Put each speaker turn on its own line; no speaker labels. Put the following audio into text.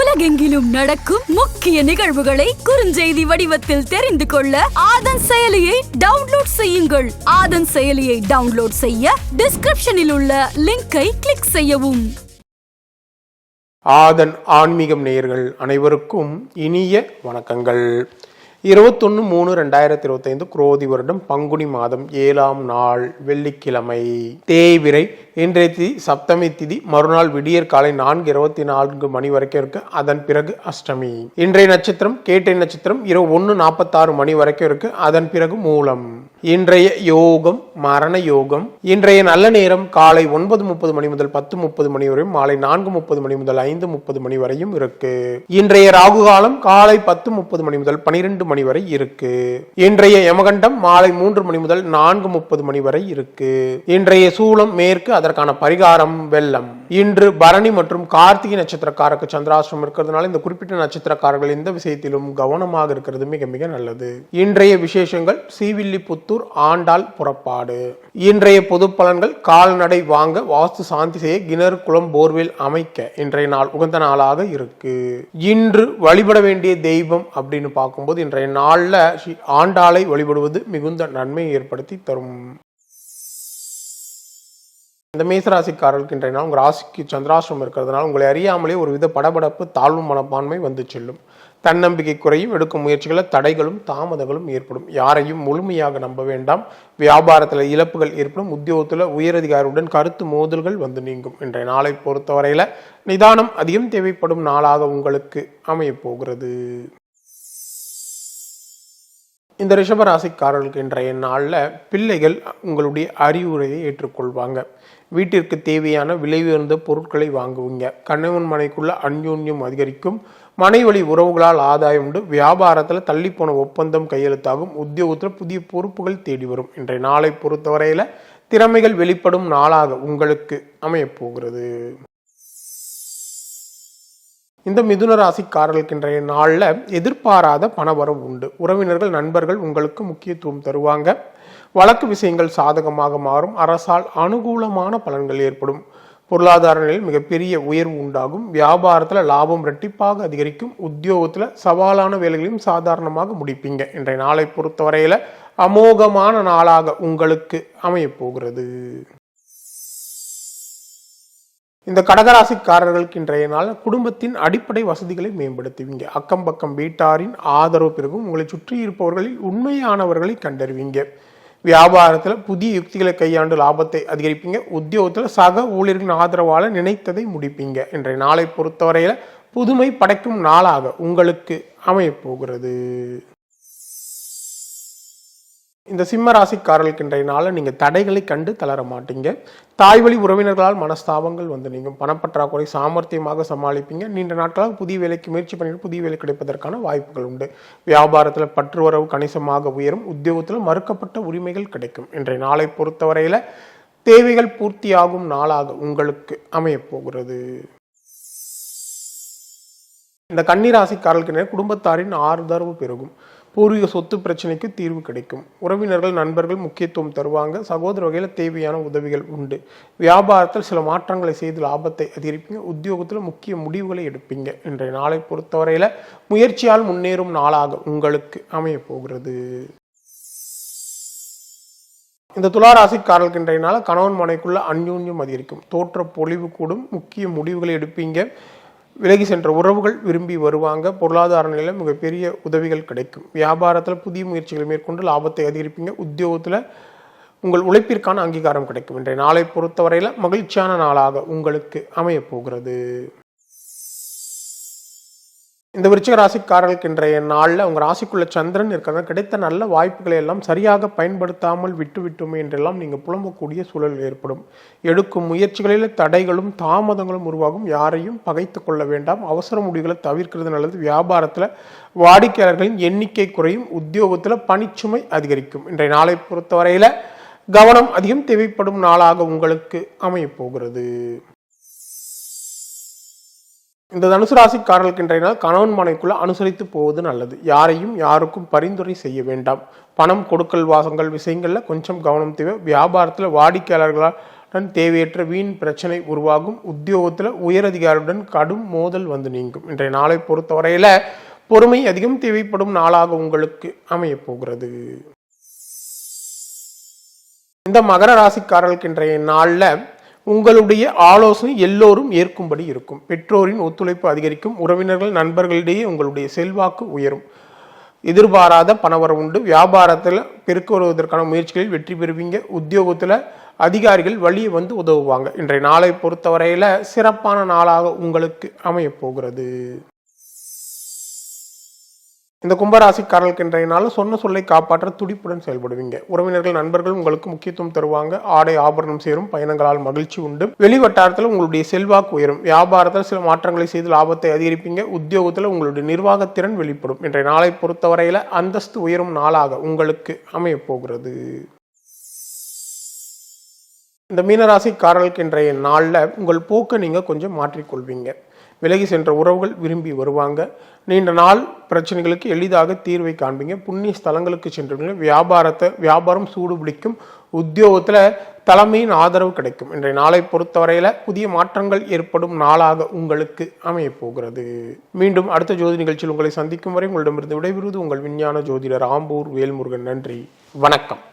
உலகெங்கிலும் நடக்கும் முக்கிய நிகழ்வுகளை குறுஞ்செய்தி வடிவத்தில் தெரிந்து கொள்ள ஆதன் செயலியை டவுன்லோட் செய்யுங்கள். ஆதன் செயலியை டவுன்லோட் செய்ய டிஸ்கிரிப்ஷனில் உள்ள லிங்கை கிளிக் செய்யவும்.
ஆதன் ஆன்மீகம் நேயர்கள் அனைவருக்கும் இனிய வணக்கங்கள். 21/3/2025 குரோதி வருடம் பங்குனி மாதம் 7ஆம் நாள் வெள்ளிக்கிழமை, தேய்பிறை. இன்றைய திதி சப்தமி திதி. மறுநாள் விடியற் காலை 4:24 மணி வரைக்கும் இருக்கு. அதன் பிறகு அஷ்டமி. இன்றைய நட்சத்திரம் கேட்டை நட்சத்திரம். இரவு 1:46 மணி வரைக்கும் இருக்கு. அதன் பிறகு மூலம். இன்றைய யோகம் மரண யோகம். இன்றைய நல்ல நேரம் காலை 9:30 மணி முதல் 10:30 மணி வரையும், மாலை 4:30 மணி முதல் 5:30 மணி வரையும் இருக்கு. இன்றைய ராகு காலம் காலை 10:30 மணி முதல் 12 மணி வரை இருக்கு. இன்றைய யமகண்டம் மாலை 3 மணி முதல் 4:30 மணி வரை இருக்கு. இன்றைய சூலம் மேற்கு. அதற்கான பரிகாரம் வெள்ளம். இன்று பரணி மற்றும் கார்த்திகை நட்சத்திரக்காரருக்கு சந்திராஷ்டிரம் இருக்கிறதுனால இந்த குறிப்பிட்ட நட்சத்திரக்காரர்கள் இந்த விஷயத்திலும் கவனமாக இருக்கிறது மிக மிக நல்லது. இன்றைய விசேஷங்கள் ஸ்ரீவில்லிபுத்தூர் ஆண்டாள் புறப்பாடு. இன்றைய பொது பலன்கள் கால்நடை வாங்க, வாஸ்து சாந்தி செய்ய, கிணறு குளம் போர்வெல் அமைக்க இன்றைய நாள் உகந்த நாளாக இருக்கு. இன்று வழிபட வேண்டிய தெய்வம் அப்படின்னு பார்க்கும்போது இன்றைய நாள்ல ஆண்டாளை வழிபடுவது மிகுந்த நன்மையை ஏற்படுத்தி தரும். இந்த மேசராசிக்காரர்களுக்கு இன்றைய நாள் உங்கள் ராசிக்கு சந்திராஷ்டிரம் இருக்கிறதுனால உங்களை அறியாமலே ஒரு வித படபடப்பு, தாழ்வு மனப்பான்மை வந்து செல்லும். தன்னம்பிக்கை குறையும். எடுக்கும் முயற்சிகளில் தடைகளும் தாமதங்களும் ஏற்படும். யாரையும் முழுமையாக நம்ப வேண்டாம். வியாபாரத்தில் இழப்புகள் ஏற்படும். உத்தியோகத்தில் உயரதிகாரியுடன் கருத்து மோதல்கள் வந்து நீங்கும். இன்றைய நாளை பொறுத்தவரையில நிதானம் அதிகம் தேவைப்படும் நாளாக உங்களுக்கு அமைய போகிறது. இந்த ரிஷபராசிக்காரர்களுக்கு இன்றைய நாளில் பிள்ளைகள் உங்களுடைய அறிவுரையை ஏற்றுக்கொள்வாங்க. வீட்டிற்கு தேவையான விலை உயர்ந்த பொருட்களை வாங்குவீங்க. கணவன் மனைக்குள்ள அந்யோன்யம் அதிகரிக்கும். மனை வழி உறவுகளால் ஆதாயம் உண்டு. வியாபாரத்தில் தள்ளி போன ஒப்பந்தம் கையெழுத்தாகும். உத்தியோகத்தில் புதிய பொறுப்புகள் தேடி வரும். இன்றைய நாளை பொறுத்தவரையில திறமைகள் வெளிப்படும் நாளாக உங்களுக்கு அமைய போகிறது. இந்த மிதுன ராசிக்காரர்களுக்கு இன்றைய நாளில் எதிர்பாராத பணவரவு உண்டு. உறவினர்கள் நண்பர்கள் உங்களுக்கு முக்கியத்துவம் தருவாங்க. வழக்கு விஷயங்கள் சாதகமாக மாறும். அரசால் அனுகூலமான பலன்கள் ஏற்படும். பொருளாதார நிலையில் மிகப்பெரிய உயர்வு உண்டாகும். வியாபாரத்தில் லாபம் இரட்டிப்பாக அதிகரிக்கும். உத்தியோகத்தில் சவாலான வேலைகளையும் சாதாரணமாக முடிப்பீங்க. இன்றைய நாளை பொறுத்தவரையில அமோகமான நாளாக உங்களுக்கு அமைய போகிறது. இந்த கடகராசிக்காரர்களுக்கு இன்றைய நாள் குடும்பத்தின் அடிப்படை வசதிகளை மேம்படுத்துவீங்க. அக்கம் பக்கம் வீட்டாரின் ஆதரவு பெருகும். உங்களை சுற்றி இருப்பவர்களில் உண்மையானவர்களை கண்டறிவீங்க. வியாபாரத்தில் புதிய யுக்திகளை கையாண்டு லாபத்தை அதிகரிப்பீங்க. உத்தியோகத்தில் சக ஊழியர்களின் ஆதரவால நினைத்ததை முடிப்பீங்க. இன்றைய நாளை பொறுத்தவரையில புதுமை படைக்கும் நாளாக உங்களுக்கு அமைய போகிறது. இந்த சிம்ம ராசிக்காரர்களுக்கு இன்றைய நாளில் நீங்கள் தடைகளை கண்டு தளர மாட்டீங்க. தாய் வழி உறவினர்களால் மனஸ்தாபங்கள் வந்து நீங்கள் பணப்பற்றாக்குறை சாமர்த்தியமாக சமாளிப்பீங்க. நீண்ட நாட்களாக புதிய வேலைக்கு முயற்சி பண்ணிட்டு புதிய வேலை கிடைப்பதற்கான வாய்ப்புகள் உண்டு. வியாபாரத்தில் பற்று வரவு கணிசமாக உயரும். உத்தியோகத்தில் மறுக்கப்பட்ட உரிமைகள் கிடைக்கும். இன்றைய நாளை பொறுத்தவரையில தேவைகள் பூர்த்தியாகும் நாளாக உங்களுக்கு அமைய போகிறது. இந்த கன்னிராசிக்காரர்களுக்கு குடும்பத்தாரின் ஆதரவு பெருகும். பூர்வீக சொத்து பிரச்சனைக்கு தீர்வு கிடைக்கும். உறவினர்கள் நண்பர்கள் முக்கியத்துவம் தருவாங்க. சகோதர வகையில் தேவையான உதவிகள் உண்டு. வியாபாரத்தில் சில மாற்றங்களை செய்து லாபத்தை அதிகரிப்பீங்க. உத்தியோகத்தில் முக்கிய முடிவுகளை எடுப்பீங்க. இன்றைய நாளை பொறுத்தவரையில முயற்சியால் முன்னேறும் நாளாக உங்களுக்கு அமைய போகிறது. இந்த துளாராசிக்காரர்களுக்கு இன்றைய நாள் கணவன் மனைக்குள்ள அந்யோன்யம் அதிகரிக்கும். தோற்ற பொலிவு கூடும். முக்கிய முடிவுகளை எடுப்பீங்க. விலகி சென்ற உறவுகள் விரும்பி வருவாங்க. பொருளாதார நிலையில் மிகப்பெரிய உதவிகள் கிடைக்கும். வியாபாரத்தில் புதிய முயற்சிகளை மேற்கொண்டு லாபத்தை அதிகரிப்பீங்க. உத்தியோகத்தில் உங்கள் உழைப்பிற்கான அங்கீகாரம் கிடைக்கும். இன்றைய நாளை பொறுத்தவரையில் மகிழ்ச்சியான நாளாக உங்களுக்கு அமைய போகிறது. இந்த விருச்சிக ராசிக்காரர்களுக்கு இன்றைய நாளில் உங்கள் ராசிக்குள்ள சந்திரன் இருக்கிறது. கிடைத்த நல்ல வாய்ப்புகளை எல்லாம் சரியாக பயன்படுத்தாமல் விட்டுவிட்டோமே என்றெல்லாம் நீங்கள் புலம்பக்கூடிய சூழல் ஏற்படும். எடுக்கும் முயற்சிகளில் தடைகளும் தாமதங்களும் உருவாகும். யாரையும் பகைத்து கொள்ள வேண்டாம். அவசர முடிவுகளை தவிர்க்கிறது நல்லது. வியாபாரத்தில் வாடிக்கையாளர்களின் எண்ணிக்கை குறையும். உத்தியோகத்தில் பணிச்சுமை அதிகரிக்கும். இன்றைய நாளை பொறுத்தவரையில கவனம் அதிகம் தேவைப்படும் நாளாக உங்களுக்கு அமைய போகிறது. இந்த தனுசு ராசிக்காரர்களுக்கு இன்றைய நாள் கணவன் மனைக்குள்ள அனுசரித்து போவது நல்லது. யாரையும் யாருக்கும் பரிந்துரை செய்ய வேண்டாம். பணம் கொடுக்கல் வாசங்கள் விஷயங்கள்ல கொஞ்சம் கவனம் தேவை. வியாபாரத்தில் வாடிக்கையாளர்களால் தேவையற்ற வீண் பிரச்சனை உருவாகும். உத்தியோகத்தில் உயரதிகாரியுடன் கடும் மோதல் வந்து நீங்கும். இன்றைய நாளை பொறுத்தவரையில பொறுமை அதிகம் தேவைப்படும் நாளாக உங்களுக்கு அமைய போகிறது. இந்த மகர ராசிக்காரர்களுக்கு இன்றைய நாள்ல உங்களுடைய ஆலோசனை எல்லோரும் ஏற்கும்படி இருக்கும். பெற்றோரின் ஒத்துழைப்பு அதிகரிக்கும். உறவினர்கள் நண்பர்களிடையே உங்களுடைய செல்வாக்கு உயரும். எதிர்பாராத பணவரவு உண்டு. வியாபாரத்தில் பெருக்க வருவதற்கான முயற்சிகளில் வெற்றி பெறுவீங்க. உத்தியோகத்தில் அதிகாரிகள் வழியே வந்து உதவுவாங்க. இன்றைய நாளை பொறுத்தவரையில சிறப்பான நாளாக உங்களுக்கு அமைய போகிறது. இந்த கும்பராசிக்காரர்களுக்கு இன்றைய நாள் சொன்ன சொல்லை காப்பாற்ற துடிப்புடன் செயல்படுவீங்க. உறவினர்கள் நண்பர்கள் உங்களுக்கு முக்கியத்துவம் தருவாங்க. ஆடை ஆபரணம் சேரும். பயணங்களால் மகிழ்ச்சி உண்டு. வெளிவட்டாரத்தில் உங்களுடைய செல்வாக்கு உயரும். வியாபாரத்தில் சில மாற்றங்களை செய்து லாபத்தை அதிகரிப்பீங்க. உத்தியோகத்தில் உங்களுடைய நிர்வாகத்திறன் வெளிப்படும். இன்றைய நாளை பொறுத்தவரையில அந்தஸ்து உயரும் நாளாக உங்களுக்கு அமைய போகிறது. இந்த மீனராசிக்காரர்களுக்கு இன்றைய நாளில் உங்கள் போக்கை நீங்கள் கொஞ்சம் மாற்றிக்கொள்வீங்க. விலகி சென்ற உறவுகள் விரும்பி வருவாங்க. நீண்ட நாள் பிரச்சனைகளுக்கு எளிதாக தீர்வை காண்பீங்க. புண்ணிய ஸ்தலங்களுக்கு சென்றுவீங்க. வியாபாரம் சூடு பிடிக்கும். உத்தியோகத்தில் தலைமையின் ஆதரவு கிடைக்கும். இன்றைய நாளை பொறுத்தவரையில புதிய மாற்றங்கள் ஏற்படும் நாளாக உங்களுக்கு அமைய போகிறது. மீண்டும் அடுத்த ஜோதி நிகழ்ச்சியில் உங்களை சந்திக்கும் வரை உங்களிடமிருந்து விடைபெறுவது உங்கள் விஞ்ஞான ஜோதிடர் ஆம்பூர் வேல்முருகன். நன்றி, வணக்கம்.